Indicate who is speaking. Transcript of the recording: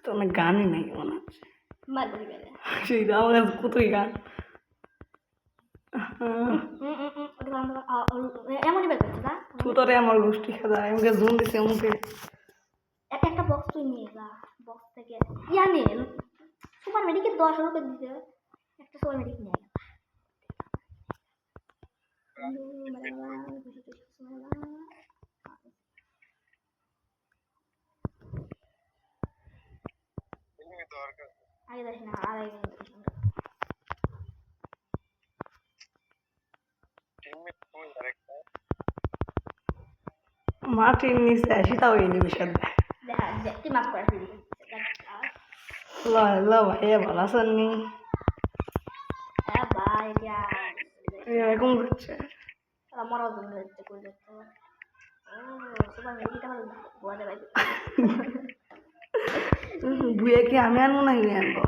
Speaker 1: তো অনেক গানই নাই মনে হচ্ছে
Speaker 2: মালগুড়ি গেলে
Speaker 1: সেই আমার কাছে কতই গান
Speaker 2: এমনই বের করছে না
Speaker 1: তুতরে আমার গোষ্ঠী খেলা আমাকে জুন দিছে আমাকে
Speaker 2: একটা বক্স তুই নিয়ে যা বক্স থেকে ইয়া নিয়ে সুপার মেডিকেল 10 করে দিতে একটা সুপার মেডিকেল নিয়ে আগে দেখ না আগে
Speaker 1: মাটির নিচে সেটাও এই নিমিষের
Speaker 2: দেখা দেখতে মাফ করে দিবি
Speaker 1: ল ভাইয়া ভালো আছেন নি
Speaker 2: হ্যাঁ ভাই এটা
Speaker 1: এরকম করছে
Speaker 2: আমারও জন্য দেখতে করে দেখতে ও সুপার মেডিকেল আমার গোয়াতে ভাই
Speaker 1: বুয়ে কি আমি আনবো না আনবো